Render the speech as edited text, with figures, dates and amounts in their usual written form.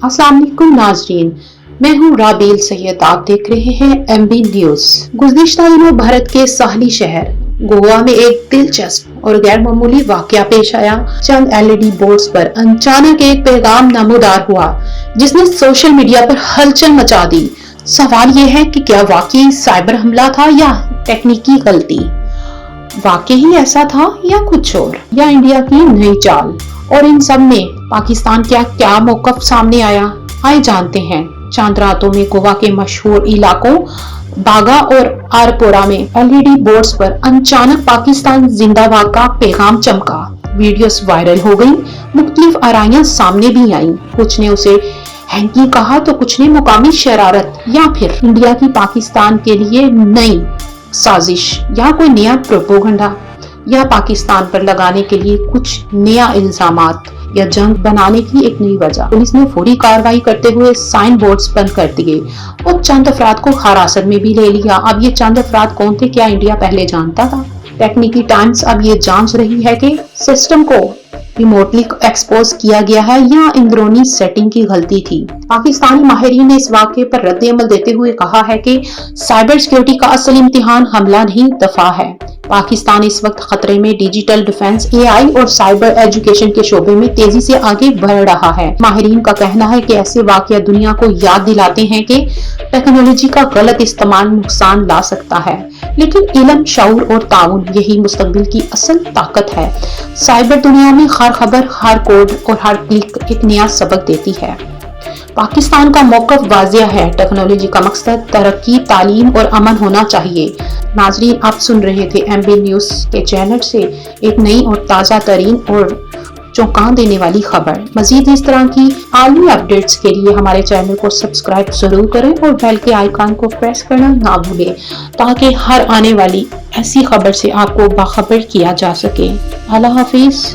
अस्सलाम वालेकुम नाज़रीन, मैं हूँ राबील सैयद। आप देख रहे हैं MB न्यूज। गुज़िश्ता दिनों भारत के साहली शहर गोवा में एक दिलचस्प और गैर मामूली वाकया पेश आया। चंद LED बोर्ड्स पर अचानक एक पैगाम नमूदार हुआ जिसने सोशल मीडिया पर हलचल मचा दी। सवाल ये है कि क्या वाकई साइबर हमला था या टेक्निकी गलती, वाकई ही ऐसा था या कुछ और, या इंडिया की नई चाल। और इन सब में पाकिस्तान क्या मौकफ सामने आया, आइए जानते हैं। चांद रातों में गोवा के मशहूर इलाकों बागा और आरपोरा में LED बोर्ड्स पर अचानक पाकिस्तान जिंदाबाद का पैगाम चमका। वीडियोस वायरल हो गई, मुख्तलिफ आराइयां सामने भी आईं। कुछ ने उसे हैंकी कहा तो कुछ ने मुकामी शरारत या फिर इंडिया की पाकिस्तान के लिए नई साजिश या कोई नया प्रोपोगंडा या पाकिस्तान पर लगाने के लिए कुछ नया इल्जामात या जंग बनाने की एक नई वजह। पुलिस ने फौरी कार्रवाई करते हुए साइन बोर्ड्स बंद कर दिए और चंद अफराद को हिरासत में भी ले लिया। अब ये चंद अफराद कौन थे, क्या इंडिया पहले जानता था? टेक्निकी टाइम्स अब ये जांच रही है कि सिस्टम को रिमोटली एक्सपोज किया गया है या अंदरूनी सेटिंग की गलती थी। पाकिस्तानी माहिरीन ने इस वाक़े पर रद्द-ए-अमल देते हुए कहा है कि साइबर सिक्योरिटी का असल इम्तिहान हमला नहीं, दफा है। पाकिस्तान इस वक्त खतरे में डिजिटल डिफेंस, AI और साइबर एजुकेशन के शोबे में तेजी से आगे बढ़ रहा है। माहिरीन का कहना है कि ऐसे वाक़या दुनिया को याद दिलाते हैं कि टेक्नोलॉजी का गलत इस्तेमाल नुकसान ला सकता है, लेकिन इल्म, शऊर और ताउन यही मुस्तकबिल की असल ताकत है। साइबर दुनिया में हर खबर, हर कोड और हर क्लिक एक नया सबक देती है। पाकिस्तान का मौक़िफ़ वाज़िह है, टेक्नोलॉजी का मकसद तरक्की, तालीम और अमन होना चाहिए। नाज़रीन, आप सुन रहे थे MB न्यूज़ के चैनल से एक नई और ताज़ा तरीन और चौंका देने वाली खबर। मज़ीद इस तरह की आलमी अपडेट्स के लिए हमारे चैनल को सब्सक्राइब जरूर करें और बेल के आइकन को प्रेस करना ना भूलें, ताकि हर आने वाली ऐसी खबर से आपको बाखबर किया जा सके। अल्लाह हाफिज़।